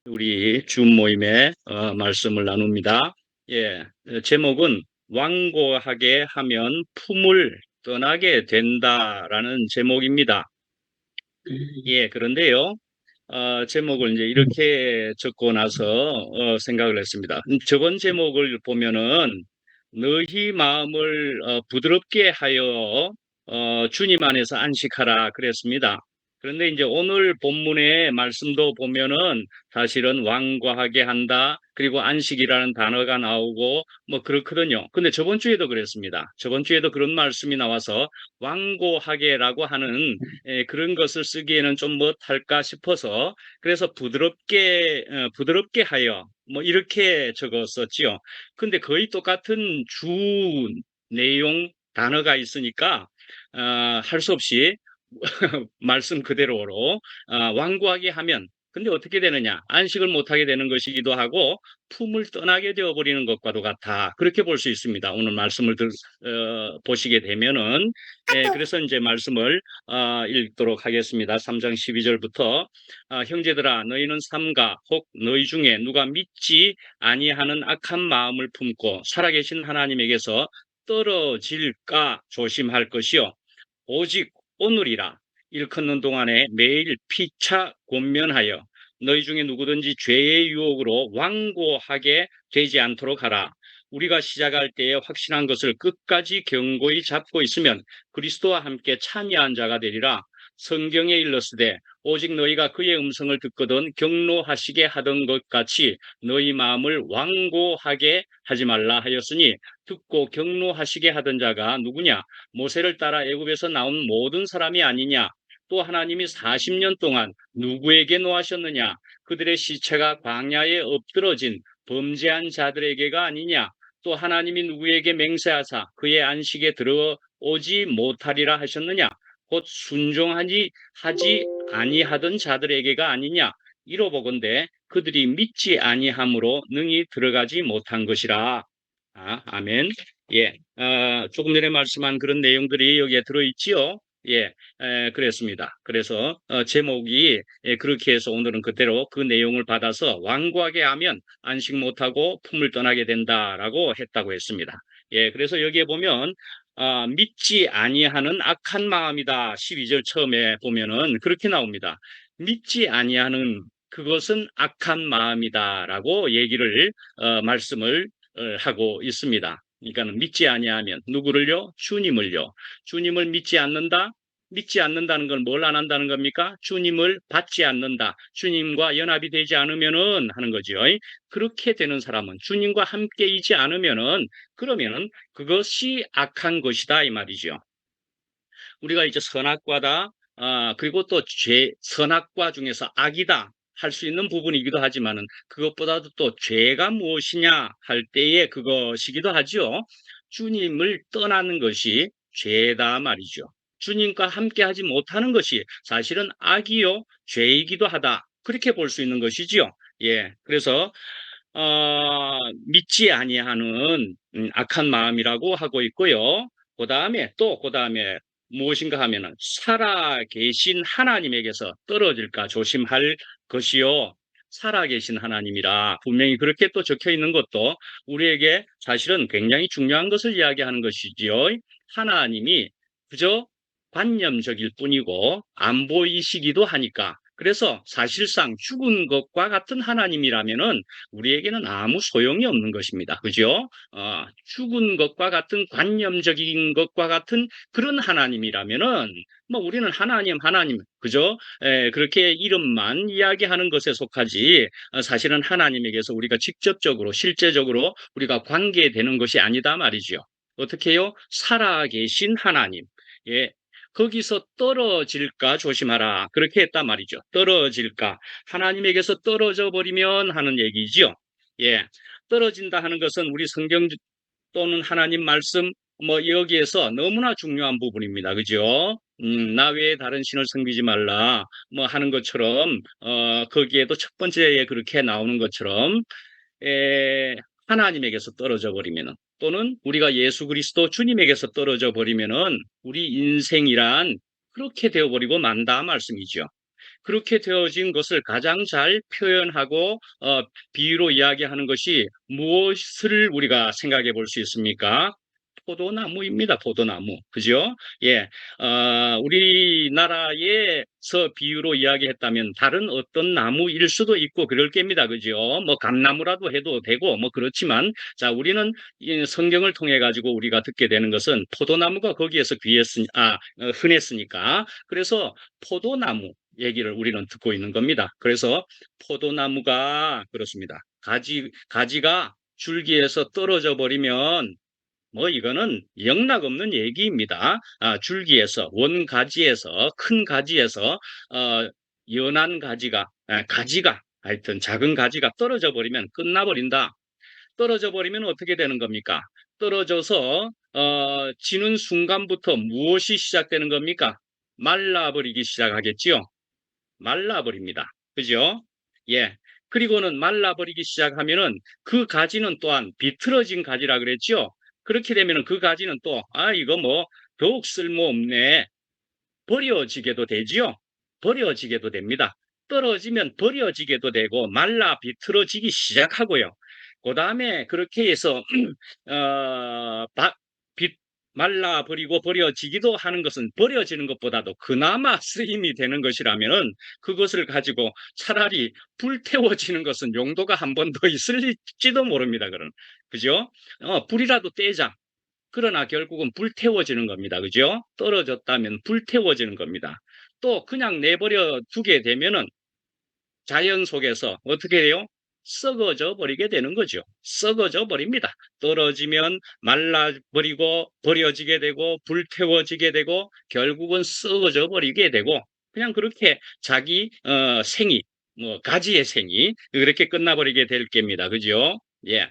우리 줌 모임에 말씀을 나눕니다. 예, 제목은 완고하게 하면 품을 떠나게 된다라는 제목입니다. 예, 그런데요, 제목을 이제 이렇게 적고 나서 생각을 했습니다. 저번 제목을 보면은 너희 마음을 부드럽게 하여 주님 안에서 안식하라 그랬습니다. 그런데 이제 오늘 본문의 말씀도 보면은 사실은 완고하게 한다, 그리고 안식이라는 단어가 나오고 뭐 그렇거든요. 근데 저번 주에도 그랬습니다. 저번 주에도 그런 말씀이 나와서 완고하게라고 하는 그런 것을 쓰기에는 좀 못할까 싶어서 그래서 부드럽게 하여 뭐 이렇게 적었었지요. 근데 거의 똑같은 주 내용 단어가 있으니까 할 수 없이 말씀 그대로로 완고하게 하면 근데 어떻게 되느냐? 안식을 못하게 되는 것이기도 하고 품을 떠나게 되어버리는 것과도 같아. 그렇게 볼 수 있습니다. 오늘 말씀을 보시게 되면은 그래서 이제 말씀을 읽도록 하겠습니다. 3장 12절부터 형제들아 너희는 삼가 혹 너희 중에 누가 믿지 아니하는 악한 마음을 품고 살아계신 하나님에게서 떨어질까 조심할 것이요 오직 오늘이라 일컫는 동안에 매일 피차 권면하여 너희 중에 누구든지 죄의 유혹으로 완고하게 되지 않도록 하라. 우리가 시작할 때에 확신한 것을 끝까지 견고히 잡고 있으면 그리스도와 함께 참여한 자가 되리라. 성경에 일렀으되 오직 너희가 그의 음성을 듣거든 경노하시게 하던 것 같이 너희 마음을 완고하게 하지 말라 하였으니 듣고 경노하시게 하던 자가 누구냐? 모세를 따라 애굽에서 나온 모든 사람이 아니냐? 또 하나님이 40년 동안 누구에게 노하셨느냐? 그들의 시체가 광야에 엎드러진 범죄한 자들에게가 아니냐? 또 하나님이 누구에게 맹세하사 그의 안식에 들어오지 못하리라 하셨느냐? 곧 순종하지 아니하던 자들에게가 아니냐? 이로보건대 그들이 믿지 아니함으로 능히 들어가지 못한 것이라. 아멘. 예, 조금 전에 말씀한 그런 내용들이 여기에 들어있지요. 예, 그랬습니다. 그래서 제목이 그렇게 해서 오늘은 그대로 그 내용을 받아서 완고하게 하면 안식 못하고 품을 떠나게 된다라고 했다고 했습니다. 예, 그래서 여기에 보면 믿지 아니하는 악한 마음이다. 12절 처음에 보면은 그렇게 나옵니다. 믿지 아니하는 그것은 악한 마음이다라고 얘기를 말씀을 하고 있습니다. 그러니까 믿지 아니하면 누구를요? 주님을요. 주님을 믿지 않는다? 믿지 않는다는 건 뭘 안 한다는 겁니까? 주님을 받지 않는다. 주님과 연합이 되지 않으면은 하는 거죠. 그렇게 되는 사람은 주님과 함께이지 않으면은 그러면은 그것이 악한 것이다 이 말이죠. 우리가 이제 선악과다, 그리고 또 선악과 중에서 악이다 할 수 있는 부분이기도 하지만은 그것보다도 또 죄가 무엇이냐 할 때에 그것이기도 하죠. 주님을 떠나는 것이 죄다 말이죠. 주님과 함께 하지 못하는 것이 사실은 악이요, 죄이기도 하다. 그렇게 볼 수 있는 것이지요. 예. 그래서, 믿지 아니하는 악한 마음이라고 하고 있고요. 그 다음에 무엇인가 하면은 살아계신 하나님에게서 떨어질까 조심할 것이요. 살아계신 하나님이라 분명히 그렇게 또 적혀 있는 것도 우리에게 사실은 굉장히 중요한 것을 이야기하는 것이지요. 하나님이 그저 관념적일 뿐이고 안 보이시기도 하니까 그래서 사실상 죽은 것과 같은 하나님이라면은 우리에게는 아무 소용이 없는 것입니다. 그죠? 죽은 것과 같은 관념적인 것과 같은 그런 하나님이라면은 뭐 우리는 하나님 그죠? 그렇게 이름만 이야기하는 것에 속하지 사실은 하나님에게서 우리가 직접적으로 실제적으로 우리가 관계되는 것이 아니다 말이죠. 어떻게 해요? 살아계신 하나님. 예. 거기서 떨어질까 조심하라. 그렇게 했단 말이죠. 떨어질까. 하나님에게서 떨어져 버리면 하는 얘기죠. 예. 떨어진다 하는 것은 우리 성경 또는 하나님 말씀 뭐 여기에서 너무나 중요한 부분입니다. 그죠? 나 외에 다른 신을 섬기지 말라 뭐 하는 것처럼 거기에도 첫 번째에 그렇게 나오는 것처럼 하나님에게서 떨어져 버리면은 또는 우리가 예수 그리스도 주님에게서 떨어져 버리면은 우리 인생이란 그렇게 되어버리고 만다 말씀이죠. 그렇게 되어진 것을 가장 잘 표현하고 비유로 이야기하는 것이 무엇을 우리가 생각해 볼 수 있습니까? 포도나무입니다. 포도나무. 그죠? 예. 우리나라에서 비유로 이야기했다면 다른 어떤 나무일 수도 있고 그럴 겁니다. 그죠? 뭐 감나무라도 해도 되고 뭐 그렇지만 자, 우리는 이 성경을 통해 가지고 우리가 듣게 되는 것은 포도나무가 거기에서 흔했으니까 그래서 포도나무 얘기를 우리는 듣고 있는 겁니다. 그래서 포도나무가 그렇습니다. 가지가 줄기에서 떨어져 버리면 뭐 이거는 영락없는 얘기입니다. 줄기에서 원가지에서 큰 가지에서 연한 가지가 하여튼 작은 가지가 떨어져 버리면 끝나버린다. 떨어져 버리면 어떻게 되는 겁니까? 떨어져서 지는 순간부터 무엇이 시작되는 겁니까? 말라버리기 시작하겠지요. 말라버립니다. 그죠? 예. 그리고는 말라버리기 시작하면은 그 가지는 또한 비틀어진 가지라 그랬죠? 그렇게 되면은 그 가지는 또, 이거 뭐, 더욱 쓸모없네. 버려지게도 되지요? 버려지게도 됩니다. 떨어지면 버려지게도 되고, 말라 비틀어지기 시작하고요. 그 다음에 그렇게 해서, 어, 바, 빛, 말라버리고 버려지기도 하는 것은 버려지는 것보다도 그나마 쓰임이 되는 것이라면은 그것을 가지고 차라리 불태워지는 것은 용도가 한 번 더 있을지도 모릅니다. 그죠? 불이라도 떼자. 그러나 결국은 불태워지는 겁니다. 그죠? 떨어졌다면 불태워지는 겁니다. 또 그냥 내버려 두게 되면은 자연 속에서 어떻게 해요? 썩어져 버리게 되는 거죠. 썩어져 버립니다. 떨어지면 말라버리고 버려지게 되고 불태워지게 되고 결국은 썩어져 버리게 되고 그냥 그렇게 자기 생이 뭐 가지의 생이 그렇게 끝나버리게 될 겁니다. 그죠? 예.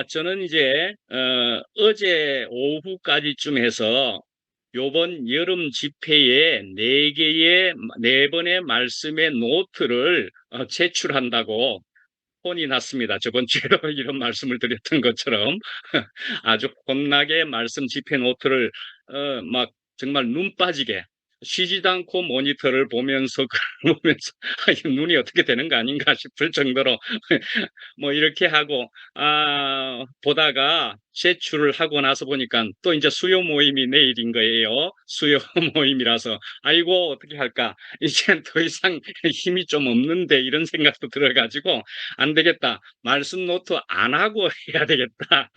저는 이제 어제 오후까지쯤 해서 요번 여름 집회에 네 번의 말씀의 노트를 제출한다고 혼이 났습니다. 저번 주에도 이런 말씀을 드렸던 것처럼 아주 혼나게 말씀 집회 노트를 막 정말 눈 빠지게 쉬지도 않고 모니터를 보면서 보면서 눈이 어떻게 되는 거 아닌가 싶을 정도로 뭐 이렇게 하고 보다가 제출을 하고 나서 보니까 또 이제 수요 모임이 내일인 거예요. 수요 모임이라서 아이고 어떻게 할까 이젠 더 이상 힘이 좀 없는데 이런 생각도 들어가지고 안 되겠다. 말씀 노트 안 하고 해야 되겠다.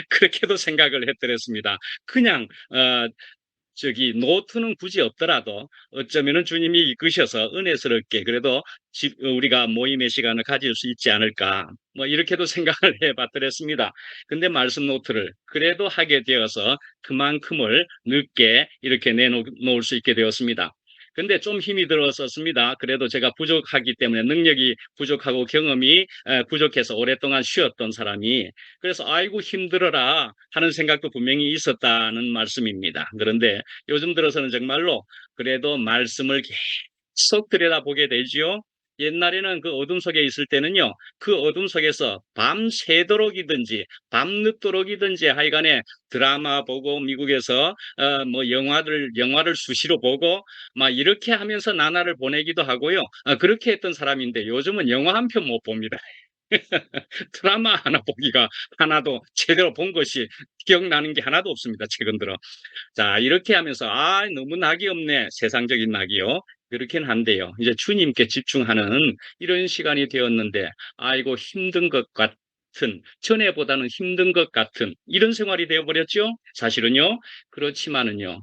그렇게도 생각을 했더랬습니다. 그냥 노트는 굳이 없더라도 어쩌면은 주님이 이끄셔서 은혜스럽게 그래도 우리가 모임의 시간을 가질 수 있지 않을까. 뭐 이렇게도 생각을 해봤더랬습니다. 근데 말씀 노트를 그래도 하게 되어서 그만큼을 늦게 이렇게 내놓을 수 있게 되었습니다. 근데 좀 힘이 들었었습니다. 그래도 제가 부족하기 때문에 능력이 부족하고 경험이 부족해서 오랫동안 쉬었던 사람이 그래서 아이고 힘들어라 하는 생각도 분명히 있었다는 말씀입니다. 그런데 요즘 들어서는 정말로 그래도 말씀을 계속 들여다보게 되지요. 옛날에는 그 어둠 속에 있을 때는요, 그 어둠 속에서 밤새도록이든지 밤늦도록이든지 하여간에 드라마 보고 미국에서 뭐 영화를 수시로 보고 막 이렇게 하면서 나날을 보내기도 하고요. 그렇게 했던 사람인데 요즘은 영화 한 편 못 봅니다. 드라마 하나 보기가 하나도 제대로 본 것이 기억나는 게 하나도 없습니다. 최근 들어. 자, 이렇게 하면서, 너무 낙이 없네. 세상적인 낙이요. 그렇긴 한데요. 이제 주님께 집중하는 이런 시간이 되었는데, 아이고, 힘든 것 같은, 전에보다는 힘든 것 같은 이런 생활이 되어버렸죠? 사실은요. 그렇지만은요.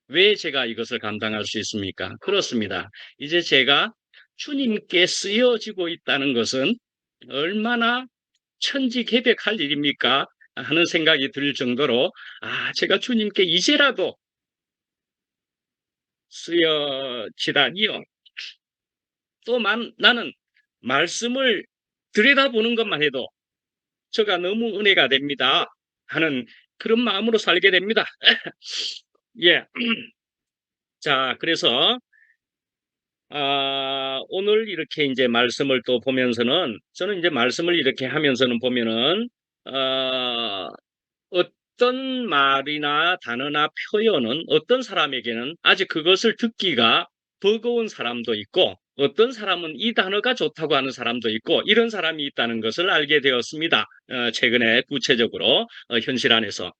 왜 제가 이것을 감당할 수 있습니까? 그렇습니다. 이제 제가 주님께 쓰여지고 있다는 것은 얼마나 천지개벽할 일입니까? 하는 생각이 들 정도로 제가 주님께 이제라도 쓰여지다니요. 또 나는 말씀을 들여다보는 것만 해도 저가 너무 은혜가 됩니다. 하는 그런 마음으로 살게 됩니다. 예. 자, 그래서 오늘 이렇게 이제 말씀을 또 보면서는 저는 이제 말씀을 이렇게 하면서는 보면은 어, 어떤 말이나 단어나 표현은 어떤 사람에게는 아직 그것을 듣기가 버거운 사람도 있고 어떤 사람은 이 단어가 좋다고 하는 사람도 있고 이런 사람이 있다는 것을 알게 되었습니다. 최근에 구체적으로 현실 안에서.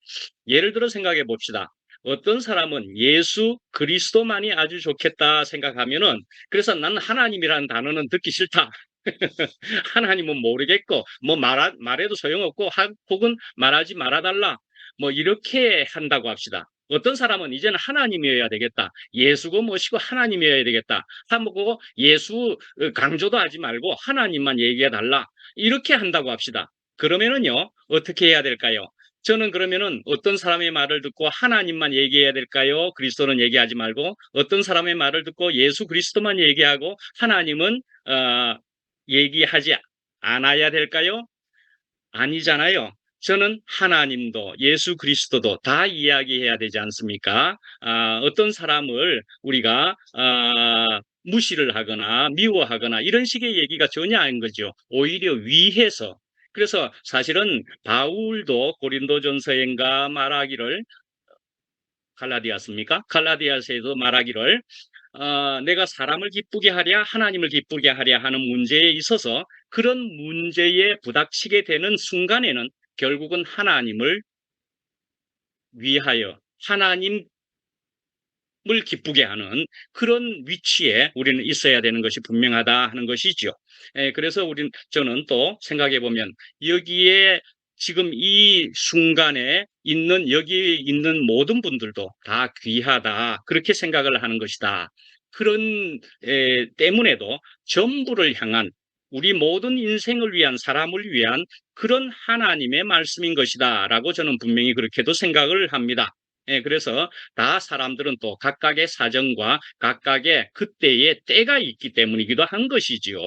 예를 들어 생각해 봅시다. 어떤 사람은 예수 그리스도만이 아주 좋겠다 생각하면은 그래서 난 하나님이라는 단어는 듣기 싫다. 하나님은 모르겠고 뭐 말해도 소용없고 혹은 말하지 말아달라. 뭐 이렇게 한다고 합시다. 어떤 사람은 이제는 하나님이어야 되겠다. 예수고 뭐시고 하나님이어야 되겠다. 하고 예수 강조도 하지 말고 하나님만 얘기해 달라. 이렇게 한다고 합시다. 그러면은요, 어떻게 해야 될까요? 저는 그러면은 어떤 사람의 말을 듣고 하나님만 얘기해야 될까요? 그리스도는 얘기하지 말고 어떤 사람의 말을 듣고 예수 그리스도만 얘기하고 하나님은 얘기하지 않아야 될까요? 아니잖아요. 저는 하나님도 예수 그리스도도 다 이야기해야 되지 않습니까? 어떤 사람을 우리가 무시를 하거나 미워하거나 이런 식의 얘기가 전혀 아닌 거죠. 오히려 위해서. 그래서 사실은 바울도 고린도전서인가 말하기를 갈라디아습니까? 갈라디아서에도 말하기를 내가 사람을 기쁘게 하랴 하나님을 기쁘게 하랴 하는 문제에 있어서 그런 문제에 부닥치게 되는 순간에는 결국은 하나님을 위하여 하나님을 기쁘게 하는 그런 위치에 우리는 있어야 되는 것이 분명하다 하는 것이죠. 그래서 저는 또 생각해 보면 여기에 지금 이 순간에 있는 여기 있는 모든 분들도 다 귀하다 그렇게 생각을 하는 것이다. 그런 때문에도 전부를 향한 우리 모든 인생을 위한 사람을 위한 그런 하나님의 말씀인 것이다라고 저는 분명히 그렇게도 생각을 합니다. 그래서 다 사람들은 또 각각의 사정과 각각의 그때의 때가 있기 때문이기도 한 것이지요.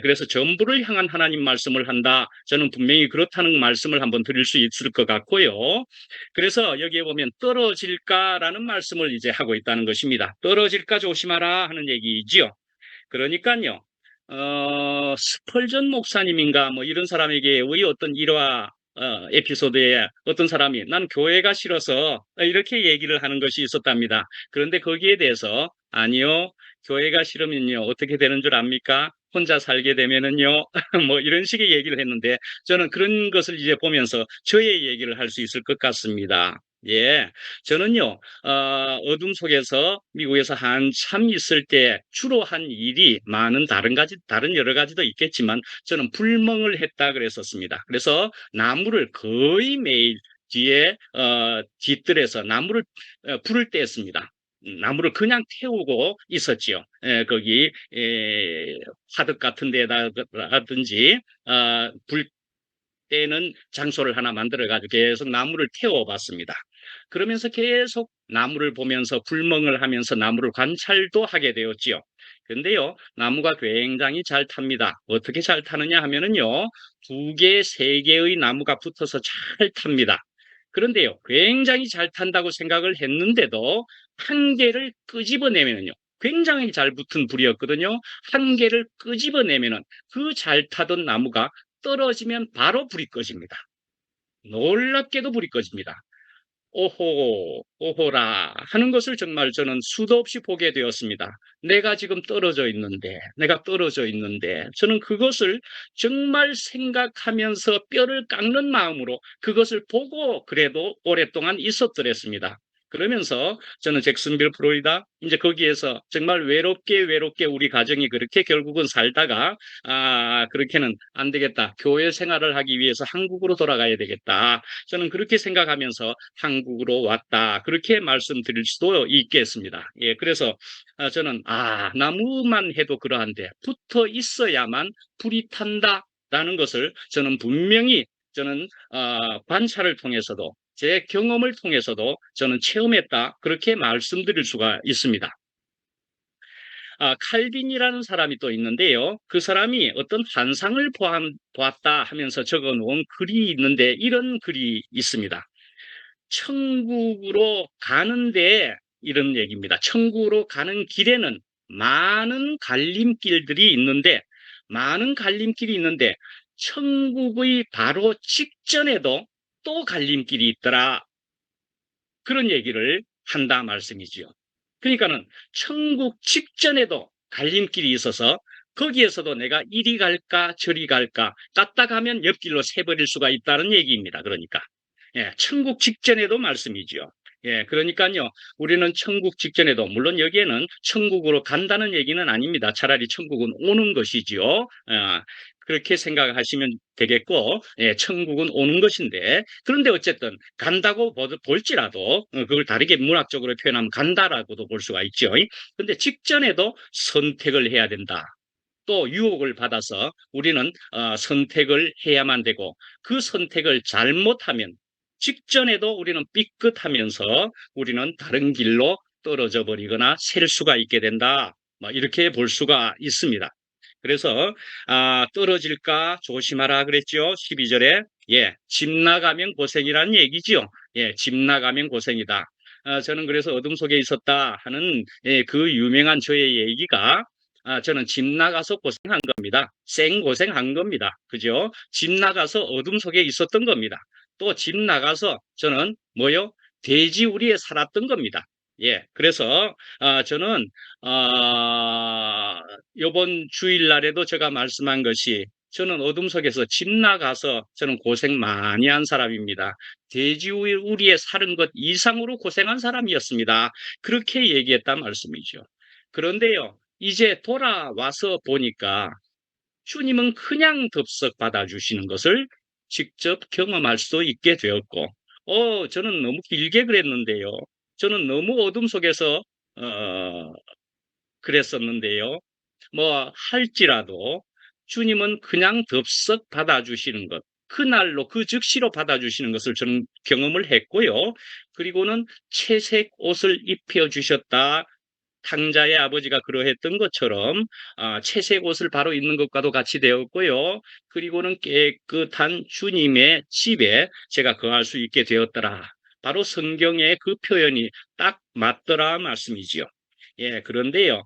그래서 전부를 향한 하나님 말씀을 한다. 저는 분명히 그렇다는 말씀을 한번 드릴 수 있을 것 같고요. 그래서 여기에 보면 떨어질까라는 말씀을 이제 하고 있다는 것입니다. 떨어질까 조심하라 하는 얘기지요. 그러니까요. 스펄전 목사님인가 뭐 이런 사람에게 의 어떤 일화 에피소드에 어떤 사람이 난 교회가 싫어서 이렇게 얘기를 하는 것이 있었답니다. 그런데 거기에 대해서 아니요, 교회가 싫으면요 어떻게 되는 줄 압니까? 혼자 살게 되면은요 뭐 이런 식의 얘기를 했는데 저는 그런 것을 이제 보면서 저의 얘기를 할 수 있을 것 같습니다. 예, 저는요 어둠 속에서 미국에서 한참 있을 때 주로 한 일이 많은 다른 여러 가지도 있겠지만 저는 불멍을 했다 그랬었습니다. 그래서 나무를 거의 매일 뒤에 뒤뜰에서 나무를 불을 뗐습니다. 나무를 그냥 태우고 있었지요. 거기 화덕 같은 데다든지 불 때는 장소를 하나 만들어 가지고 계속 나무를 태워봤습니다. 그러면서 계속 나무를 보면서 불멍을 하면서 나무를 관찰도 하게 되었지요. 근데요, 나무가 굉장히 잘 탑니다. 어떻게 잘 타느냐 하면은요, 2개, 3개의 나무가 붙어서 잘 탑니다. 그런데요, 굉장히 잘 탄다고 생각을 했는데도 한 개를 끄집어내면요, 굉장히 잘 붙은 불이었거든요. 한 개를 끄집어내면은 그 잘 타던 나무가 떨어지면 바로 불이 꺼집니다. 놀랍게도 불이 꺼집니다. 오호, 오호라 하는 것을 정말 저는 수도 없이 보게 되었습니다. 내가 떨어져 있는데, 저는 그것을 정말 생각하면서 뼈를 깎는 마음으로 그것을 보고 그래도 오랫동안 있었더랬습니다. 그러면서 저는 잭슨빌 플로리다 이제 거기에서 정말 외롭게 우리 가정이 그렇게 결국은 살다가 그렇게는 안 되겠다. 교회 생활을 하기 위해서 한국으로 돌아가야 되겠다. 저는 그렇게 생각하면서 한국으로 왔다. 그렇게 말씀드릴 수도 있겠습니다. 예, 그래서 저는 나무만 해도 그러한데 붙어 있어야만 불이 탄다라는 것을 저는 분명히 관찰을 통해서도 제 경험을 통해서도 저는 체험했다. 그렇게 말씀드릴 수가 있습니다. 칼빈이라는 사람이 또 있는데요. 그 사람이 어떤 환상을 보았다 하면서 적어 놓은 글이 있는데 이런 글이 있습니다. 천국으로 가는데 이런 얘기입니다. 천국으로 가는 길에는 많은 갈림길들이 있는데 천국의 바로 직전에도 또 갈림길이 있더라. 그런 얘기를 한다 말씀이지요. 그러니까는 천국 직전에도 갈림길이 있어서 거기에서도 내가 이리 갈까 저리 갈까 갔다 가면 옆길로 새버릴 수가 있다는 얘기입니다. 그러니까 예, 천국 직전에도 말씀이지요. 예, 그러니까요, 우리는 천국 직전에도, 물론 여기에는 천국으로 간다는 얘기는 아닙니다. 차라리 천국은 오는 것이지요. 그렇게 생각하시면 되겠고, 예, 천국은 오는 것인데, 그런데 어쨌든 간다고 볼지라도 그걸 다르게 문학적으로 표현하면 간다라고도 볼 수가 있죠. 근데 직전에도 선택을 해야 된다. 또 유혹을 받아서 우리는 선택을 해야만 되고, 그 선택을 잘못하면 직전에도 우리는 삐끗하면서 우리는 다른 길로 떨어져 버리거나 셀 수가 있게 된다. 뭐 이렇게 볼 수가 있습니다. 그래서 떨어질까 조심하라 그랬죠. 12절에 예, 집 나가면 고생이라는 얘기지요. 예, 집 나가면 고생이다. 저는 그래서 어둠 속에 있었다 하는 예, 그 유명한 저의 얘기가 저는 집 나가서 고생한 겁니다. 생고생한 겁니다. 그죠? 집 나가서 어둠 속에 있었던 겁니다. 또 집 나가서 저는 뭐요? 돼지우리에 살았던 겁니다. 예, 그래서 저는 이번 주일날에도 제가 말씀한 것이 저는 어둠 속에서 집 나가서 저는 고생 많이 한 사람입니다. 돼지우리에 사는 것 이상으로 고생한 사람이었습니다. 그렇게 얘기했단 말씀이죠. 그런데요, 이제 돌아와서 보니까 주님은 그냥 덥석 받아주시는 것을 직접 경험할 수 있게 되었고, 저는 너무 길게 그랬는데요. 저는 너무 어둠 속에서, 그랬었는데요. 뭐, 할지라도 주님은 그냥 덥석 받아주시는 것, 그날로 그 즉시로 받아주시는 것을 저는 경험을 했고요. 그리고는 채색 옷을 입혀주셨다. 탕자의 아버지가 그러했던 것처럼 채색 옷을 바로 입는 것과도 같이 되었고요. 그리고는 깨끗한 주님의 집에 제가 거할 수 있게 되었더라. 바로 성경의 그 표현이 딱 맞더라 말씀이지요. 예, 그런데요.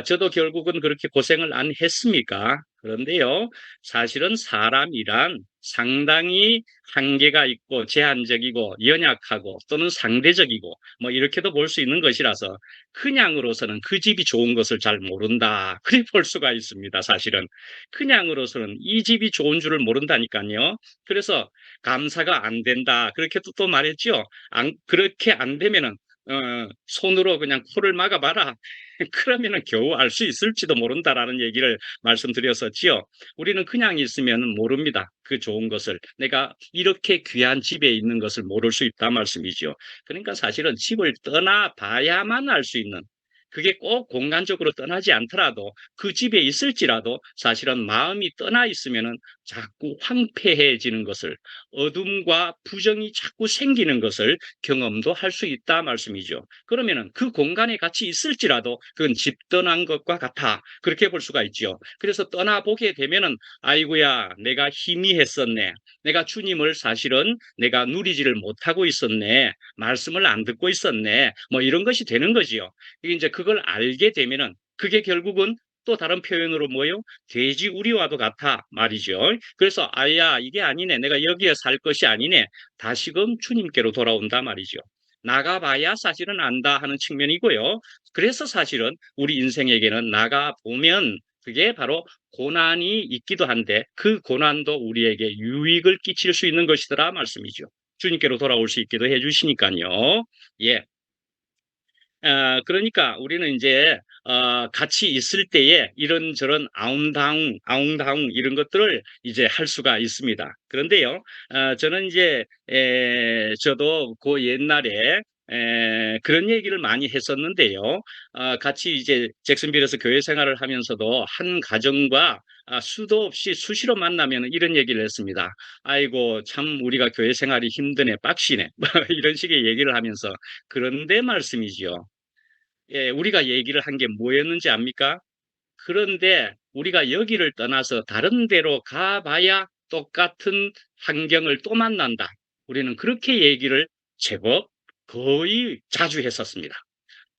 저도 결국은 그렇게 고생을 안 했습니까? 그런데요, 사실은 사람이란 상당히 한계가 있고 제한적이고 연약하고 또는 상대적이고 뭐 이렇게도 볼 수 있는 것이라서 그냥으로서는 그 집이 좋은 것을 잘 모른다. 그렇게 볼 수가 있습니다. 사실은 그냥으로서는 이 집이 좋은 줄을 모른다니까요. 그래서 감사가 안 된다. 그렇게 또 말했죠. 그렇게 안 되면은 손으로 그냥 코를 막아봐라. 그러면은 겨우 알 수 있을지도 모른다라는 얘기를 말씀드렸었지요. 우리는 그냥 있으면 모릅니다. 그 좋은 것을. 내가 이렇게 귀한 집에 있는 것을 모를 수 있다 말씀이죠. 그러니까 사실은 집을 떠나봐야만 알 수 있는, 그게 꼭 공간적으로 떠나지 않더라도 그 집에 있을지라도 사실은 마음이 떠나 있으면은 자꾸 황폐해지는 것을, 어둠과 부정이 자꾸 생기는 것을 경험도 할 수 있다 말씀이죠. 그러면은 그 공간에 같이 있을지라도 그건 집 떠난 것과 같아. 그렇게 볼 수가 있죠. 그래서 떠나보게 되면은 아이고야, 내가 희미했었네. 내가 주님을 사실은 내가 누리지를 못하고 있었네. 말씀을 안 듣고 있었네. 뭐 이런 것이 되는 거지요. 이제 그걸 알게 되면은 그게 결국은 또 다른 표현으로 뭐요? 돼지우리와도 같아 말이죠. 그래서 아야, 이게 아니네. 내가 여기에 살 것이 아니네. 다시금 주님께로 돌아온다 말이죠. 나가봐야 사실은 안다 하는 측면이고요. 그래서 사실은 우리 인생에게는 나가보면 그게 바로 고난이 있기도 한데 그 고난도 우리에게 유익을 끼칠 수 있는 것이더라 말씀이죠. 주님께로 돌아올 수 있기도 해주시니까요. 예. 그러니까 우리는 이제 같이 있을 때에 이런저런 아웅다웅 이런 것들을 이제 할 수가 있습니다. 그런데요, 저는 이제 저도 그 옛날에 그런 얘기를 많이 했었는데요. 같이 이제 잭슨빌에서 교회 생활을 하면서도 한 가정과 수도 없이 수시로 만나면 이런 얘기를 했습니다. 아이고, 참 우리가 교회 생활이 힘드네, 빡시네. 뭐 이런 식의 얘기를 하면서 그런데 말씀이지요. 예, 우리가 얘기를 한 게 뭐였는지 압니까? 그런데 우리가 여기를 떠나서 다른 데로 가봐야 똑같은 환경을 또 만난다. 우리는 그렇게 얘기를 제법 거의 자주 했었습니다.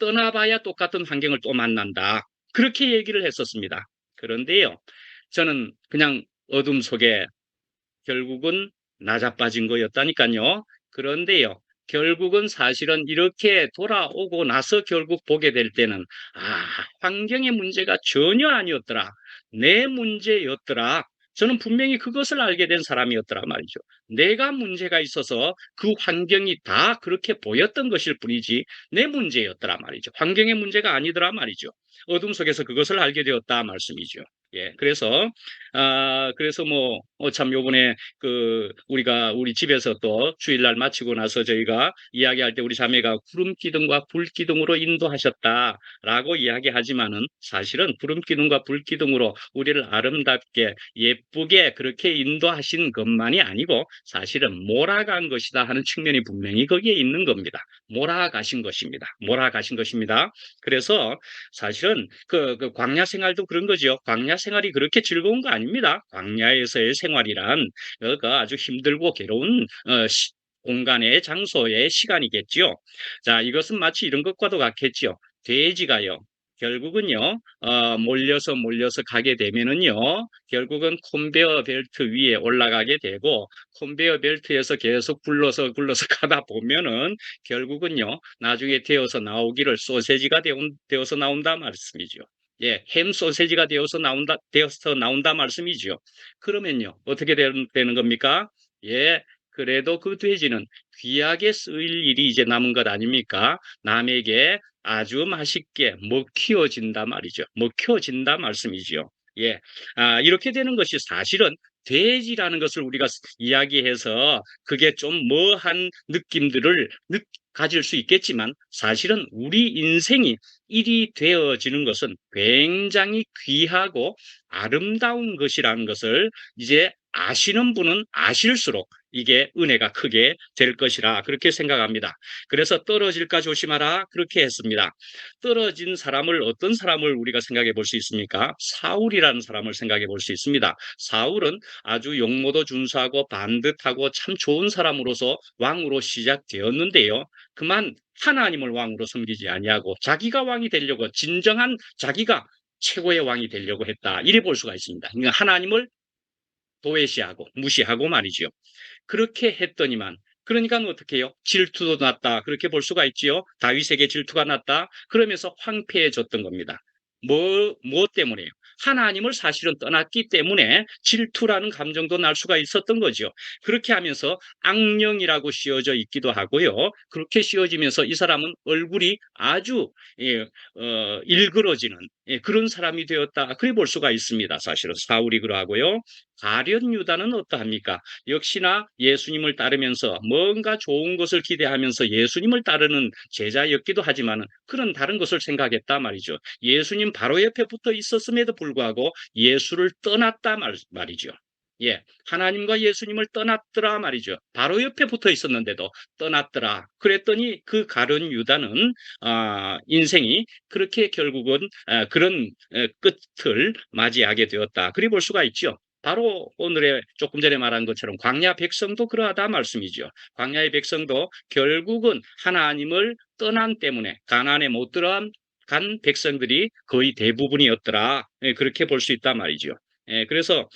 떠나봐야 똑같은 환경을 또 만난다. 그렇게 얘기를 했었습니다. 그런데요, 저는 그냥 어둠 속에 결국은 나자빠진 거였다니까요. 그런데요, 결국은 사실은 이렇게 돌아오고 나서 결국 보게 될 때는, 환경의 문제가 전혀 아니었더라. 내 문제였더라. 저는 분명히 그것을 알게 된 사람이었더라 말이죠. 내가 문제가 있어서 그 환경이 다 그렇게 보였던 것일 뿐이지 내 문제였더라 말이죠. 환경의 문제가 아니더라 말이죠. 어둠 속에서 그것을 알게 되었다 말씀이죠. 예, 그래서 참 요번에 우리가 우리 집에서 또 주일날 마치고 나서 저희가 이야기할 때 우리 자매가 구름 기둥과 불 기둥으로 인도하셨다라고 이야기하지만은 사실은 구름 기둥과 불 기둥으로 우리를 아름답게 예쁘게 그렇게 인도하신 것만이 아니고 사실은 몰아간 것이다 하는 측면이 분명히 거기에 있는 겁니다. 몰아가신 것입니다. 몰아가신 것입니다. 그래서 사실은 그 광야 생활도 그런 거죠. 광야 생활이 그렇게 즐거운 거 아닙니다. 광야에서의 생활이란 그 아주 힘들고 괴로운 공간의 장소의 시간이겠지요. 자, 이것은 마치 이런 것과도 같겠지요. 돼지가요. 결국은요, 몰려서 가게 되면은요, 결국은 컨베어 벨트 위에 올라가게 되고, 컨베어 벨트에서 계속 굴러서 가다 보면은, 결국은요, 나중에 되어서 나오기를 소세지가 되어서 나온다 말씀이죠. 예, 햄 소세지가 되어서 나온다 말씀이죠. 그러면요, 어떻게 되는 겁니까? 예, 그래도 그 돼지는 귀하게 쓰일 일이 이제 남은 것 아닙니까? 남에게 아주 맛있게 먹히어진다 말이죠. 먹혀진다 말씀이지요. 예. 이렇게 되는 것이 사실은 돼지라는 것을 우리가 이야기해서 그게 좀 뭐한 느낌들을 가질 수 있겠지만 사실은 우리 인생이 일이 되어지는 것은 굉장히 귀하고 아름다운 것이라는 것을 이제 아시는 분은 아실수록 이게 은혜가 크게 될 것이라 그렇게 생각합니다. 그래서 떨어질까 조심하라 그렇게 했습니다. 떨어진 사람을 어떤 사람을 우리가 생각해 볼 수 있습니까? 사울이라는 사람을 생각해 볼 수 있습니다. 사울은 아주 용모도 준수하고 반듯하고 참 좋은 사람으로서 왕으로 시작되었는데요. 그만 하나님을 왕으로 섬기지 아니하고 자기가 왕이 되려고 진정한 자기가 최고의 왕이 되려고 했다. 이래 볼 수가 있습니다. 그러니까 하나님을 도외시하고 무시하고 말이죠. 그렇게 했더니만 그러니까 어떻게 해요? 질투도 났다. 그렇게 볼 수가 있지요. 다윗에게 질투가 났다. 그러면서 황폐해졌던 겁니다. 뭐 때문에요? 하나님을 사실은 떠났기 때문에 질투라는 감정도 날 수가 있었던 거죠. 그렇게 하면서 악령이라고 씌워져 있기도 하고요. 그렇게 씌워지면서 이 사람은 얼굴이 아주 일그러지는 그런 사람이 되었다. 그래 볼 수가 있습니다. 사실은 사울이 그러하고요. 가룟 유다는 어떠합니까? 역시나 예수님을 따르면서 뭔가 좋은 것을 기대하면서 예수님을 따르는 제자였기도 하지만 그런 다른 것을 생각했다 말이죠. 예수님 바로 옆에 붙어 있었음에도 불구하고 예수를 떠났다 말이죠. 예, 하나님과 예수님을 떠났더라 말이죠. 바로 옆에 붙어 있었는데도 떠났더라. 그랬더니 그 가룟 유다는 인생이 그렇게 결국은 그런 끝을 맞이하게 되었다. 그리 볼 수가 있죠. 바로 오늘의 조금 전에 말한 것처럼 광야 백성도 그러하다 말씀이죠. 광야의 백성도 결국은 하나님을 떠난 때문에 가나안에 못 들어간 백성들이 거의 대부분이었더라. 그렇게 볼 수 있단 말이죠. 그래서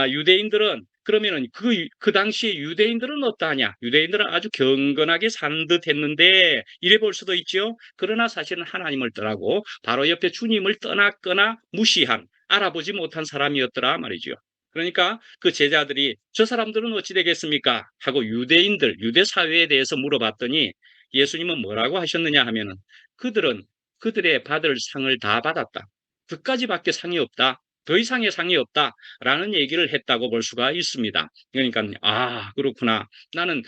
유대인들은 그러면은 그 당시에 유대인들은 어떠하냐? 유대인들은 아주 경건하게 산 듯 했는데 이래 볼 수도 있죠. 그러나 사실은 하나님을 떠나고 바로 옆에 주님을 떠났거나 무시한 알아보지 못한 사람이었더라 말이죠. 그러니까 그 제자들이 저 사람들은 어찌 되겠습니까? 하고 유대 사회에 대해서 물어봤더니 예수님은 뭐라고 하셨느냐 하면은 그들은 그들의 받을 상을 다 받았다. 그까지밖에 상이 없다. 더 이상의 상이 없다라는 얘기를 했다고 볼 수가 있습니다. 그러니까 그렇구나. 나는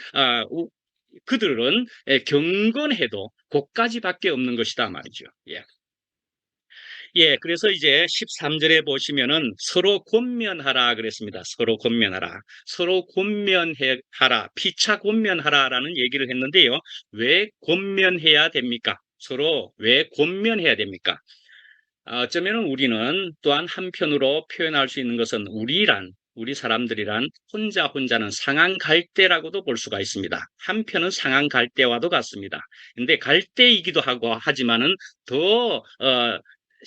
그들은 경건해도 그까지밖에 없는 것이다 말이죠. 예. 예, 그래서 이제 13절에 보시면은 서로 권면하라 그랬습니다. 서로 권면하라. 서로 권면하라. 피차 권면하라라는 얘기를 했는데요. 왜 권면해야 됩니까? 서로 왜 권면해야 됩니까? 어쩌면 우리는 또한 한편으로 표현할 수 있는 것은 우리 사람들이란 혼자는 상한 갈대라고도 볼 수가 있습니다. 한편은 상한 갈대와도 같습니다. 근데 갈대이기도 하고 하지만은 더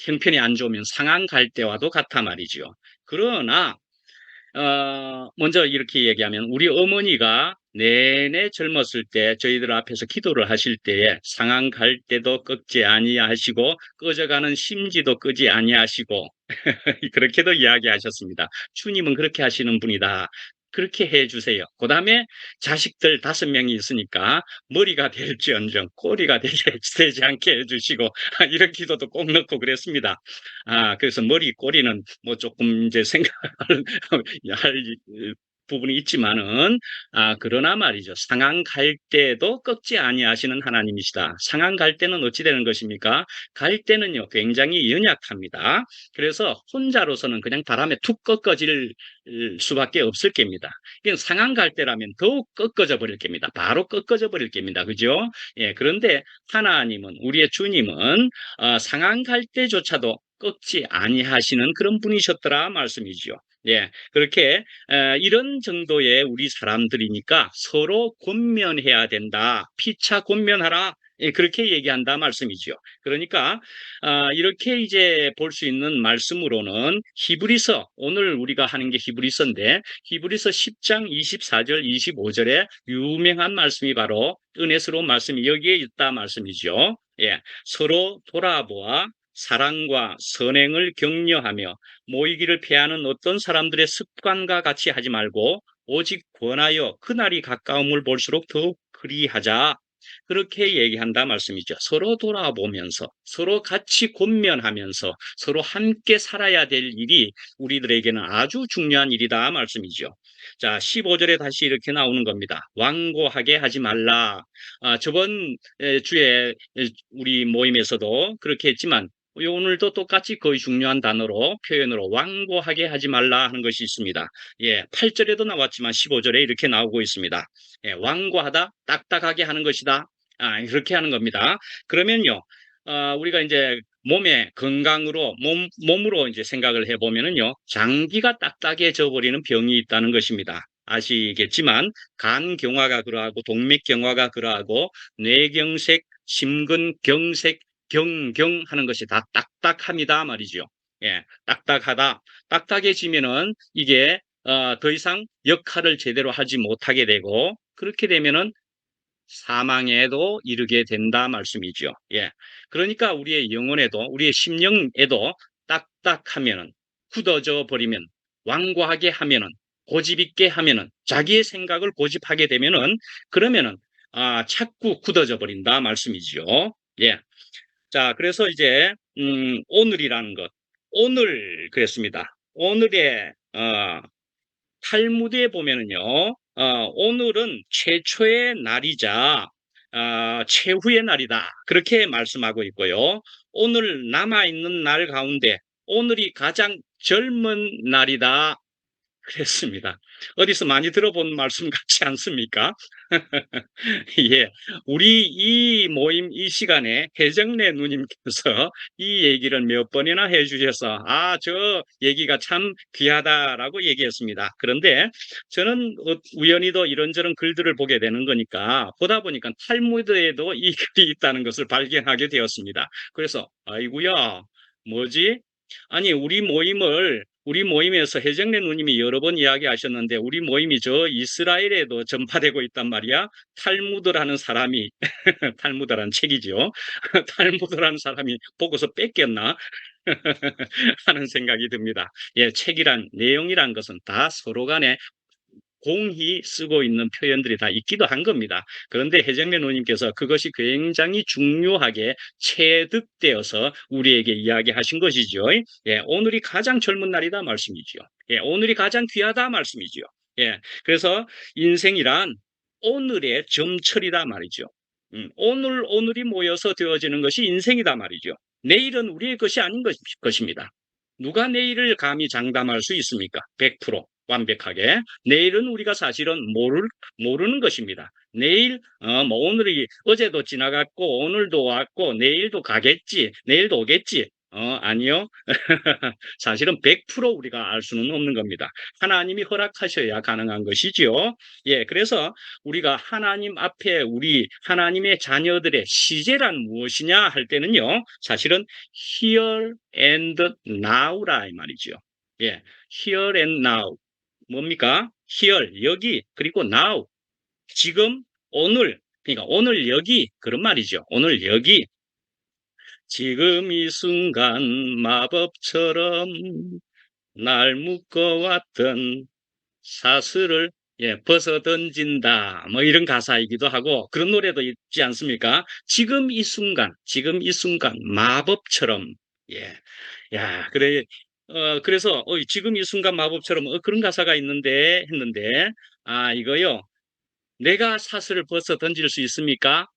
형편이 안 좋으면 상한 갈대와도 같아 말이죠. 그러나 먼저 이렇게 얘기하면 우리 어머니가 내내 젊었을 때 저희들 앞에서 기도를 하실 때에 상한 갈 때도 꺾지 아니하시고 꺼져가는 심지도 끄지 아니하시고 그렇게도 이야기하셨습니다. 주님은 그렇게 하시는 분이다. 그렇게 해주세요. 그 다음에 자식들 5명이 있으니까 머리가 될지언정 꼬리가 되지 않게 해주시고 이런 기도도 꼭 넣고 그랬습니다. 그래서 머리 꼬리는 뭐 조금 이제 생각할 할 부분이 있지만은 그러나 말이죠. 상한 갈 때도 꺾지 아니하시는 하나님이시다. 상한 갈 때는 어찌 되는 것입니까? 갈 때는요 굉장히 연약합니다. 그래서 혼자로서는 그냥 바람에 툭 꺾어질 수밖에 없을 겁니다. 이건 상한 갈 때라면 더욱 꺾어져 버릴 겁니다. 바로 꺾어져 버릴 겁니다. 그죠? 예, 그런데 하나님은 우리의 주님은 상한 갈 때조차도 꺾지 아니하시는 그런 분이셨더라 말씀이지요. 예, 그렇게 이런 정도의 우리 사람들이니까 서로 권면해야 된다. 피차 권면하라. 예, 그렇게 얘기한다 말씀이죠. 그러니까 이렇게 이제 볼 수 있는 말씀으로는 히브리서, 오늘 우리가 하는 게 히브리서인데 히브리서 10장 24절 25절에 유명한 말씀이 바로 은혜스러운 말씀이 여기에 있다 말씀이죠. 예, 서로 돌아보아 사랑과 선행을 격려하며 모이기를 피하는 어떤 사람들의 습관과 같이 하지 말고 오직 권하여 그날이 가까움을 볼수록 더욱 그리하자. 그렇게 얘기한다 말씀이죠. 서로 돌아보면서 서로 같이 권면하면서 서로 함께 살아야 될 일이 우리들에게는 아주 중요한 일이다 말씀이죠. 자, 15절에 다시 이렇게 나오는 겁니다. 완고하게 하지 말라. 저번 주에 우리 모임에서도 그렇게 했지만 오늘도 똑같이 거의 중요한 단어로 표현으로 완고하게 하지 말라 하는 것이 있습니다. 예, 8절에도 나왔지만 15절에 이렇게 나오고 있습니다. 예, 완고하다, 딱딱하게 하는 것이다. 이렇게 하는 겁니다. 그러면요, 우리가 이제 몸의 건강으로, 몸으로 이제 생각을 해보면은요, 장기가 딱딱해져 버리는 병이 있다는 것입니다. 아시겠지만, 간경화가 그러하고, 동맥경화가 그러하고, 뇌경색, 심근경색, 경경 하는 것이 다 딱딱합니다 말이죠. 예, 딱딱하다. 딱딱해지면은 이게 더 이상 역할을 제대로 하지 못하게 되고 그렇게 되면은 사망에도 이르게 된다 말씀이죠. 예. 그러니까 우리의 영혼에도 우리의 심령에도 딱딱하면은 굳어져 버리면 완고하게 하면은 고집 있게 하면은 자기의 생각을 고집하게 되면은 그러면은 자꾸 굳어져 버린다 말씀이죠. 예. 자, 그래서 이제 오늘이라는 것, 오늘 그랬습니다. 오늘의 탈무드에 보면은요, 오늘은 최초의 날이자 최후의 날이다. 그렇게 말씀하고 있고요. 오늘 남아있는 날 가운데 오늘이 가장 젊은 날이다. 그랬습니다. 어디서 많이 들어본 말씀 같지 않습니까? 예, 우리 이 모임 이 시간에 해정래 누님께서 이 얘기를 몇 번이나 해주셔서 저 얘기가 참 귀하다라고 얘기했습니다. 그런데 저는 우연히도 이런저런 글들을 보게 되는 거니까 보다 보니까 탈무드에도 이 글이 있다는 것을 발견하게 되었습니다. 그래서 아이고야, 뭐지? 아니 우리 모임에서 해정래 누님이 여러 번 이야기하셨는데 우리 모임이 저 이스라엘에도 전파되고 있단 말이야. 탈무드라는 사람이 탈무드라는 책이죠. 탈무드라는 사람이 보고서 뺏겼나 하는 생각이 듭니다. 예, 책이란 내용이란 것은 다 서로 간에 공히 쓰고 있는 표현들이 다 있기도 한 겁니다. 그런데 해정래 누님께서 그것이 굉장히 중요하게 체득되어서 우리에게 이야기하신 것이죠. 예, 오늘이 가장 젊은 날이다 말씀이죠. 예, 오늘이 가장 귀하다 말씀이죠. 예, 그래서 인생이란 오늘의 점철이다 말이죠. 오늘이 모여서 되어지는 것이 인생이다 말이죠. 내일은 우리의 것이 아닌 것입니다. 누가 내일을 감히 장담할 수 있습니까? 100% 완벽하게. 내일은 우리가 사실은 모르는 것입니다. 내일, 뭐 오늘이 어제도 지나갔고, 오늘도 왔고, 내일도 가겠지, 내일도 오겠지. 아니요. 사실은 100% 우리가 알 수는 없는 겁니다. 하나님이 허락하셔야 가능한 것이지요. 예, 그래서 우리가 하나님 앞에 우리 하나님의 자녀들의 시제란 무엇이냐 할 때는요, 사실은 here and now라 이 말이죠. 예, here and now. 뭡니까? here, 여기, 그리고 now, 지금, 오늘, 그러니까 오늘 여기, 그런 말이죠. 오늘 여기, 지금 이 순간 마법처럼 날 묶어왔던 사슬을 벗어 던진다. 뭐 이런 가사이기도 하고 그런 노래도 있지 않습니까? 지금 이 순간 마법처럼. 예. 야, 그래. 그래서 지금 이 순간 마법처럼 그런 가사가 있는데 했는데 이거요. 내가 사슬을 벗어 던질 수 있습니까?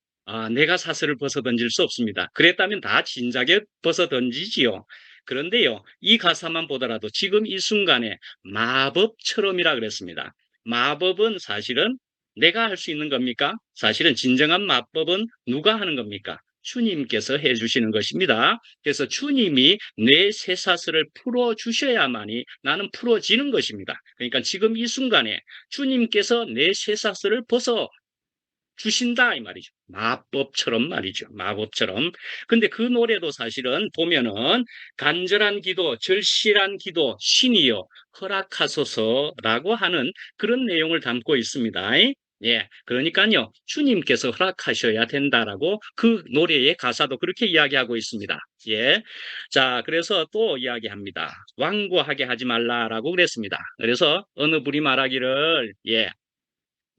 내가 사슬을 벗어 던질 수 없습니다. 그랬다면 다 진작에 벗어 던지지요. 그런데요, 이 가사만 보더라도 지금 이 순간에 마법처럼이라 그랬습니다. 마법은 사실은 내가 할 수 있는 겁니까? 사실은 진정한 마법은 누가 하는 겁니까? 주님께서 해주시는 것입니다. 그래서 주님이 내 쇠사슬을 풀어주셔야만이 나는 풀어지는 것입니다. 그러니까 지금 이 순간에 주님께서 내 쇠사슬을 벗어 주신다 이 말이죠. 마법처럼 말이죠. 마법처럼. 근데 그 노래도 사실은 보면은 간절한 기도, 절실한 기도, 신이여 허락하소서라고 하는 그런 내용을 담고 있습니다. 예, 그러니까요, 주님께서 허락하셔야 된다라고 그 노래의 가사도 그렇게 이야기하고 있습니다. 예, 자, 그래서 또 이야기합니다. 완고하게 하지 말라라고 그랬습니다. 그래서 어느 분이 말하기를,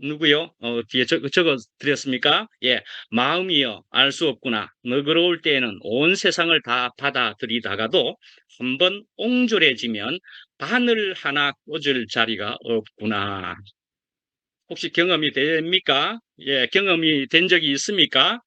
누구요? 뒤에 적어 드렸습니까? 예, 마음이여 알 수 없구나. 너그러울 때에는 온 세상을 다 받아들이다가도 한번 옹졸해지면 바늘 하나 꽂을 자리가 없구나. 혹시 경험이 됩니까? 예, 경험이 된 적이 있습니까?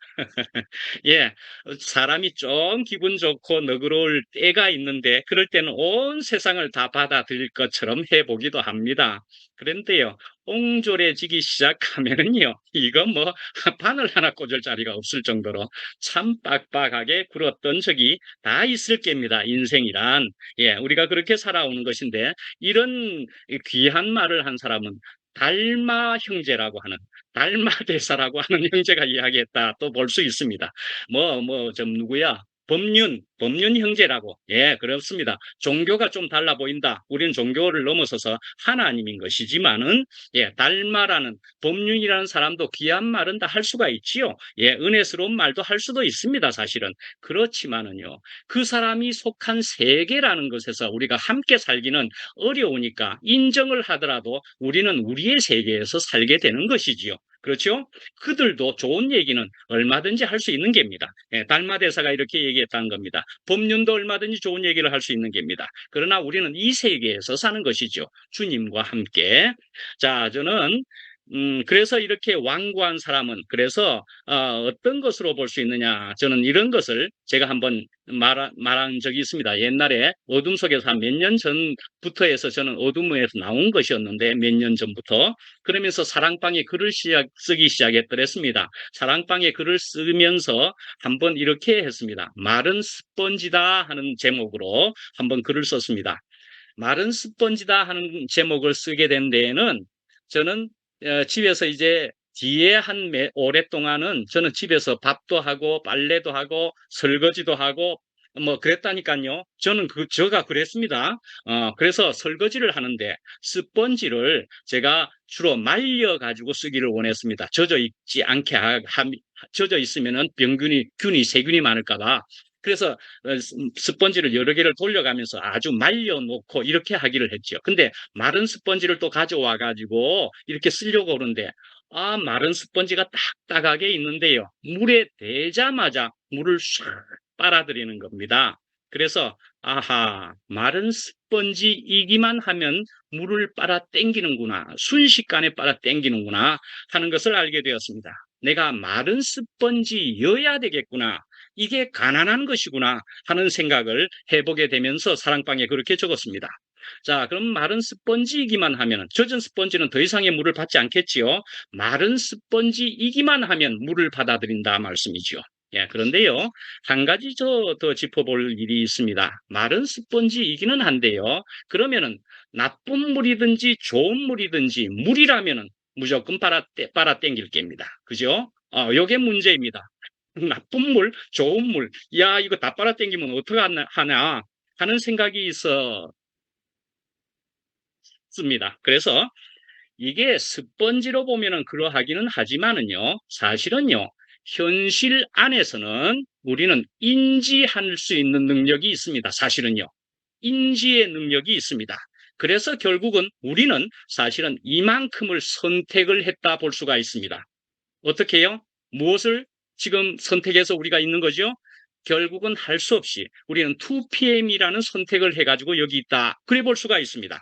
예, 사람이 좀 기분 좋고 너그러울 때가 있는데 그럴 때는 온 세상을 다 받아들일 것처럼 해보기도 합니다. 그런데요, 옹졸해지기 시작하면은요, 이거 뭐 바늘 하나 꽂을 자리가 없을 정도로 참 빡빡하게 굴었던 적이 다 있을 겁니다. 인생이란. 예, 우리가 그렇게 살아오는 것인데 이런 귀한 말을 한 사람은 달마 형제라고 하는 달마 대사라고 하는 형제가 이야기했다 또 볼 수 있습니다. 좀 누구야? 법륜 형제라고. 예, 그렇습니다. 종교가 좀 달라 보인다. 우리는 종교를 넘어서서 하나님인 것이지만은, 예, 달마라는 법륜이라는 사람도 귀한 말은 다 할 수가 있지요. 예, 은혜스러운 말도 할 수도 있습니다, 사실은. 그렇지만은요, 그 사람이 속한 세계라는 것에서 우리가 함께 살기는 어려우니까 인정을 하더라도 우리는 우리의 세계에서 살게 되는 것이지요. 그렇죠? 그들도 좋은 얘기는 얼마든지 할 수 있는 겁니다. 예, 달마대사가 이렇게 얘기했다는 겁니다. 법륜도 얼마든지 좋은 얘기를 할 수 있는 겁니다. 그러나 우리는 이 세계에서 사는 것이죠. 주님과 함께. 자, 저는 그래서 이렇게 완고한 사람은 그래서 어떤 것으로 볼 수 있느냐 저는 이런 것을 제가 한번 말한 적이 있습니다. 옛날에 어둠 속에서 한 몇 년 전부터 해서 저는 어둠에서 나온 것이었는데 몇 년 전부터 그러면서 사랑방에 글을 쓰기 시작했더랬습니다. 사랑방에 글을 쓰면서 한번 이렇게 했습니다. 마른 스펀지다 하는 제목으로 한번 글을 썼습니다. 마른 스펀지다 하는 제목을 쓰게 된 데에는 저는 집에서 이제 뒤에 오랫동안은 저는 집에서 밥도 하고 빨래도 하고 설거지도 하고 뭐 그랬다니까요. 저는 저가 그랬습니다. 그래서 설거지를 하는데 스펀지를 제가 주로 말려 가지고 쓰기를 원했습니다. 젖어 있지 않게 젖어 있으면은 세균이 많을까 봐. 그래서 스펀지를 여러 개를 돌려가면서 아주 말려놓고 이렇게 하기를 했죠. 근데 마른 스펀지를 또 가져와 가지고 이렇게 쓰려고 그러는데 마른 스펀지가 딱딱하게 있는데요. 물에 대자마자 물을 싹 빨아들이는 겁니다. 그래서 마른 스펀지이기만 하면 물을 빨아 당기는구나. 순식간에 빨아 당기는구나 하는 것을 알게 되었습니다. 내가 마른 스펀지여야 되겠구나. 이게 가난한 것이구나 하는 생각을 해보게 되면서 사랑방에 그렇게 적었습니다. 자, 그럼 마른 스펀지이기만 하면 젖은 스펀지는 더 이상의 물을 받지 않겠지요. 마른 스펀지이기만 하면 물을 받아들인다 말씀이지요. 예, 그런데요, 한 가지 더 짚어볼 일이 있습니다. 마른 스펀지이기는 한데요. 그러면은 나쁜 물이든지 좋은 물이든지 물이라면은 무조건 빨아 당길 겁니다. 그죠? 요게 문제입니다. 나쁜 물, 좋은 물, 야, 이거 다 빨아당기면 어떡하나 하는 생각이 있어 습니다. 그래서 이게 스펀지로 보면은 그러하기는 하지만은요, 사실은요, 현실 안에서는 우리는 인지할 수 있는 능력이 있습니다. 사실은요. 인지의 능력이 있습니다. 그래서 결국은 우리는 사실은 이만큼을 선택을 했다 볼 수가 있습니다. 어떻게 해요? 무엇을 지금 선택해서 우리가 있는 거죠? 결국은 할 수 없이 우리는 2PM이라는 선택을 해가지고 여기 있다. 그래 볼 수가 있습니다.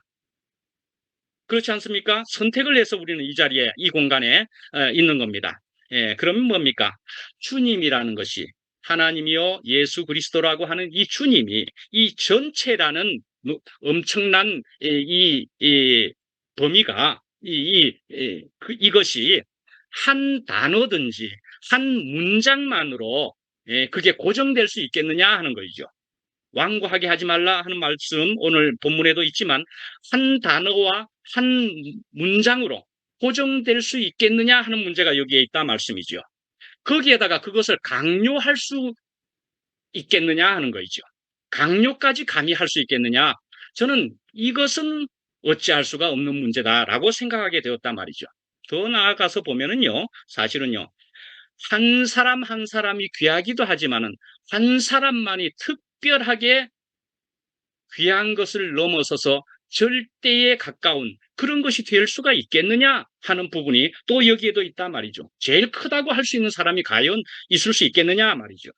그렇지 않습니까? 선택을 해서 우리는 이 자리에, 이 공간에 있는 겁니다. 예, 그러면 뭡니까? 주님이라는 것이 하나님이요 예수 그리스도라고 하는 이 주님이 이 전체라는 엄청난 이 범위가 이것이 한 단어든지 한 문장만으로 그게 고정될 수 있겠느냐 하는 거죠. 완고하게 하지 말라 하는 말씀 오늘 본문에도 있지만 한 단어와 한 문장으로 고정될 수 있겠느냐 하는 문제가 여기에 있다 말씀이죠. 거기에다가 그것을 강요할 수 있겠느냐 하는 거죠. 강요까지 감히 할 수 있겠느냐? 저는 이것은 어찌할 수가 없는 문제다라고 생각하게 되었단 말이죠. 더 나아가서 보면은요, 사실은요, 한 사람 한 사람이 귀하기도 하지만은 한 사람만이 특별하게 귀한 것을 넘어서서 절대에 가까운 그런 것이 될 수가 있겠느냐 하는 부분이 또 여기에도 있단 말이죠. 제일 크다고 할 수 있는 사람이 과연 있을 수 있겠느냐 말이죠.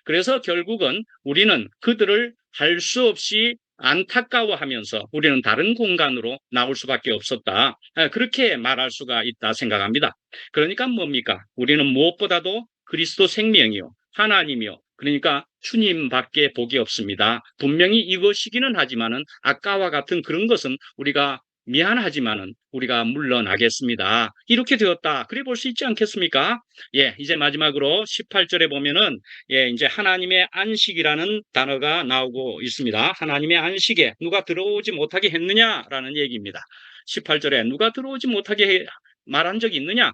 그래서 결국은 우리는 그들을 할 수 없이 안타까워하면서 우리는 다른 공간으로 나올 수밖에 없었다. 그렇게 말할 수가 있다 생각합니다. 그러니까 뭡니까? 우리는 무엇보다도 그리스도 생명이요. 하나님이요. 그러니까 주님밖에 복이 없습니다. 분명히 이것이기는 하지만은 아까와 같은 그런 것은 우리가 미안하지만은 우리가 물러나겠습니다. 이렇게 되었다. 그래 볼 수 있지 않겠습니까? 예, 이제 마지막으로 18절에 보면은 예, 이제 하나님의 안식이라는 단어가 나오고 있습니다. 하나님의 안식에 누가 들어오지 못하게 했느냐라는 얘기입니다. 18절에 누가 들어오지 못하게 말한 적이 있느냐?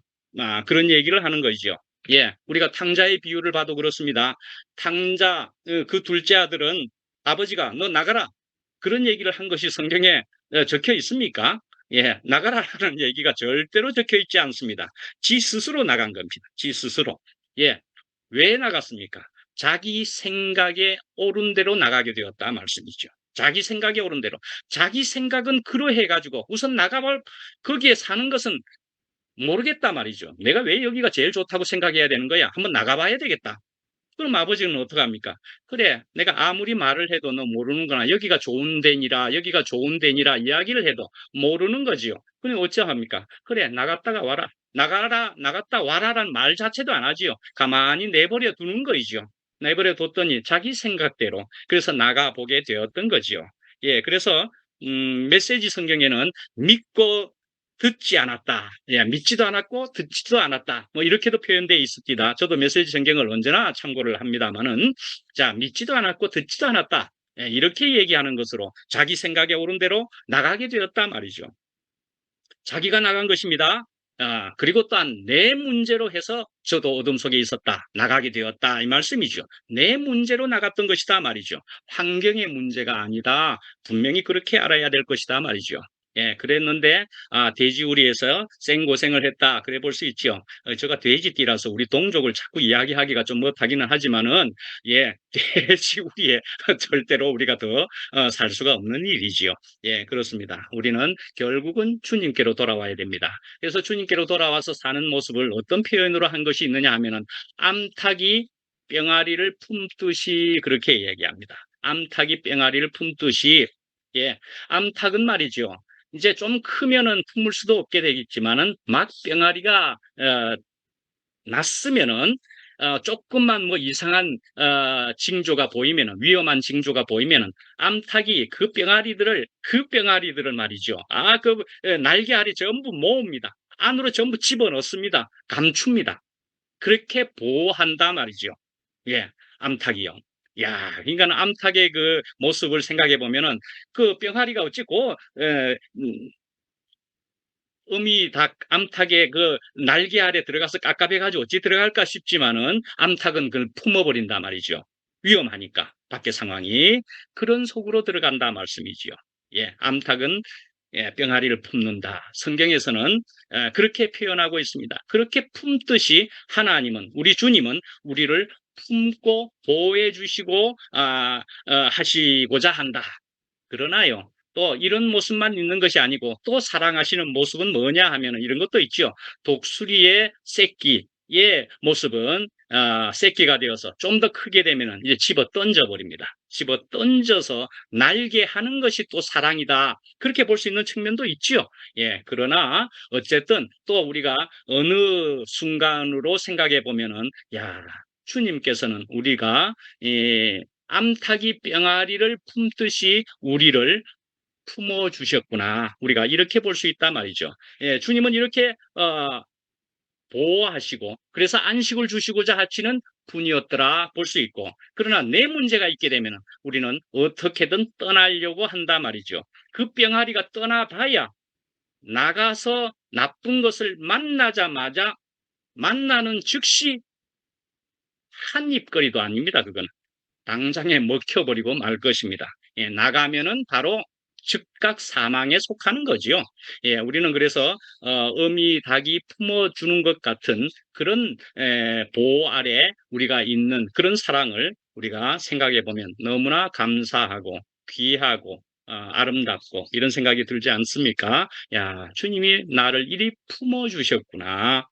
그런 얘기를 하는 거죠. 예, 우리가 탕자의 비유를 봐도 그렇습니다. 탕자, 그 둘째 아들은 아버지가 너 나가라. 그런 얘기를 한 것이 성경에 적혀 있습니까? 예, 나가라라는 얘기가 절대로 적혀 있지 않습니다. 지 스스로 나간 겁니다. 지 스스로. 예, 왜 나갔습니까? 자기 생각에 옳은 대로 나가게 되었다 말씀이죠. 자기 생각에 옳은 대로. 자기 생각은 그러해가지고 우선 나가볼 거기에 사는 것은 모르겠다 말이죠. 내가 왜 여기가 제일 좋다고 생각해야 되는 거야? 한번 나가봐야 되겠다. 그럼 아버지는 어떡합니까? 그래, 내가 아무리 말을 해도 너 모르는구나. 여기가 좋은 데니라, 여기가 좋은 데니라 이야기를 해도 모르는 거지요. 그럼 어찌합니까? 그래, 나갔다가 와라. 나가라, 나갔다 와라란 말 자체도 안 하지요. 가만히 내버려 두는 거이죠. 내버려 뒀더니 자기 생각대로 그래서 나가보게 되었던 거지요. 예, 그래서 메시지 성경에는 믿고 듣지 않았다. 예, 믿지도 않았고 듣지도 않았다. 뭐 이렇게도 표현되어 있습니다. 저도 메시지 성경을 언제나 참고를 합니다만은 자, 믿지도 않았고 듣지도 않았다. 예, 이렇게 얘기하는 것으로 자기 생각에 옳은 대로 나가게 되었다 말이죠. 자기가 나간 것입니다. 그리고 또한 내 문제로 해서 저도 어둠 속에 있었다. 나가게 되었다. 이 말씀이죠. 내 문제로 나갔던 것이다 말이죠. 환경의 문제가 아니다. 분명히 그렇게 알아야 될 것이다 말이죠. 예, 그랬는데 돼지우리에서 생고생을 했다. 그래 볼 수 있죠. 제가 돼지띠라서 우리 동족을 자꾸 이야기하기가 좀 못하기는 하지만은 예, 돼지우리에 절대로 우리가 더 살 수가 없는 일이지요. 예, 그렇습니다. 우리는 결국은 주님께로 돌아와야 됩니다. 그래서 주님께로 돌아와서 사는 모습을 어떤 표현으로 한 것이 있느냐 하면은 암탉이 병아리를 품듯이 그렇게 얘기합니다. 암탉이 병아리를 품듯이 예, 암탉은 말이죠. 이제 좀 크면은 품을 수도 없게 되겠지만은 막 병아리가 났으면은 조금만 뭐 이상한 징조가 보이면은 위험한 징조가 보이면은 암탉이 그 병아리들을 말이죠. 그 날개알이 전부 모읍니다. 안으로 전부 집어넣습니다. 감춥니다. 그렇게 보호한다 말이죠. 예, 암탉이요. 야, 그러니까 암탉의 그 모습을 생각해 보면은 그 병아리가 어찌고 암탉의 그 날개 아래 들어가서 깝깝해가지고 어찌 들어갈까 싶지만은 암탉은 그걸 품어버린다 말이죠. 위험하니까 밖에 상황이 그런 속으로 들어간다 말씀이지요. 예, 암탉은 예, 병아리를 품는다. 성경에서는 그렇게 표현하고 있습니다. 그렇게 품듯이 하나님은, 우리 주님은 우리를 품고 보호해 주시고 하시고자 한다. 그러나요, 또 이런 모습만 있는 것이 아니고 또 사랑하시는 모습은 뭐냐 하면 이런 것도 있죠. 독수리의 새끼의 모습은 새끼가 되어서 좀 더 크게 되면 이제 집어 던져 버립니다. 집어 던져서 날게 하는 것이 또 사랑이다. 그렇게 볼 수 있는 측면도 있죠. 예, 그러나 어쨌든 또 우리가 어느 순간으로 생각해 보면은 야, 주님께서는 우리가 암탉이 병아리를 품듯이 우리를 품어 주셨구나. 우리가 이렇게 볼 수 있단 말이죠. 예, 주님은 이렇게 보호하시고 그래서 안식을 주시고자 하시는 분이었더라 볼 수 있고, 그러나 내 문제가 있게 되면 우리는 어떻게든 떠나려고 한단 말이죠. 그 병아리가 떠나봐야 나가서 나쁜 것을 만나자마자 만나는 즉시 한 입거리도 아닙니다. 그건 당장에 먹혀버리고 말 것입니다. 예, 나가면은 바로 즉각 사망에 속하는 거지요. 예, 우리는 그래서 어미 닭이 품어주는 것 같은 그런 보호 아래 우리가 있는 그런 사랑을 우리가 생각해 보면 너무나 감사하고 귀하고 아름답고 이런 생각이 들지 않습니까? 야, 주님이 나를 이리 품어주셨구나.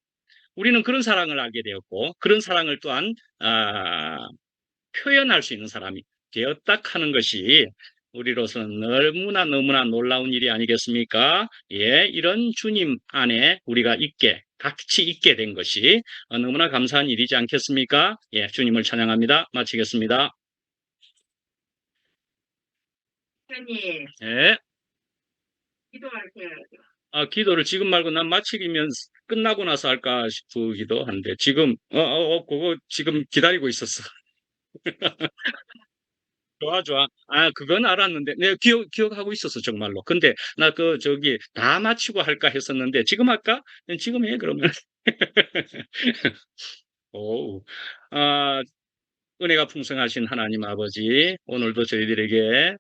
우리는 그런 사랑을 알게 되었고 그런 사랑을 또한 표현할 수 있는 사람이 되었다 하는 것이 우리로서는 너무나 너무나 놀라운 일이 아니겠습니까? 예, 이런 주님 안에 우리가 같이 있게 된 것이 너무나 감사한 일이지 않겠습니까? 예, 주님을 찬양합니다. 마치겠습니다. 목사님, 예, 기도할게요. 기도를 지금 말고 난 마치면 끝나고 나서 할까 싶기도 한데 지금 그거 지금 기다리고 있었어. 좋아, 좋아. 그건 알았는데, 내가 기억하고 있었어, 정말로. 근데, 저기, 다 마치고 할까 했었는데, 지금 할까? 지금 해, 그러면. 오, 아, 은혜가 풍성하신 하나님 아버지, 오늘도 저희들에게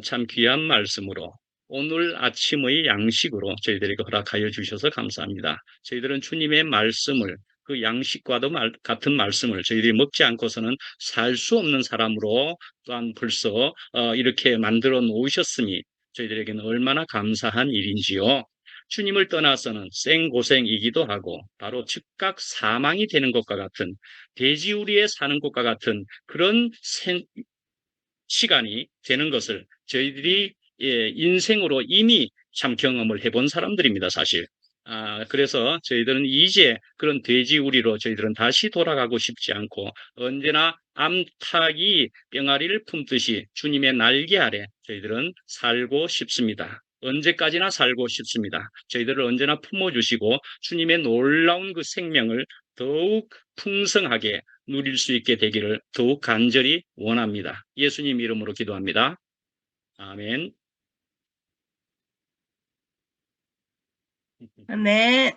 참 귀한 말씀으로, 오늘 아침의 양식으로 저희들에게 허락하여 주셔서 감사합니다. 저희들은 주님의 말씀을, 그 양식과도 같은 말씀을 저희들이 먹지 않고서는 살 수 없는 사람으로 또한 벌써 이렇게 만들어 놓으셨으니 저희들에게는 얼마나 감사한 일인지요. 주님을 떠나서는 생고생이기도 하고 바로 즉각 사망이 되는 것과 같은, 돼지우리에 사는 것과 같은 그런 시간이 되는 것을 저희들이 인생으로 이미 참 경험을 해본 사람들입니다, 사실. 그래서 저희들은 이제 그런 돼지우리로 저희들은 다시 돌아가고 싶지 않고 언제나 암탉이 병아리를 품듯이 주님의 날개 아래 저희들은 살고 싶습니다. 언제까지나 살고 싶습니다. 저희들을 언제나 품어주시고 주님의 놀라운 그 생명을 더욱 풍성하게 누릴 수 있게 되기를 더욱 간절히 원합니다. 예수님 이름으로 기도합니다. 아멘. 네.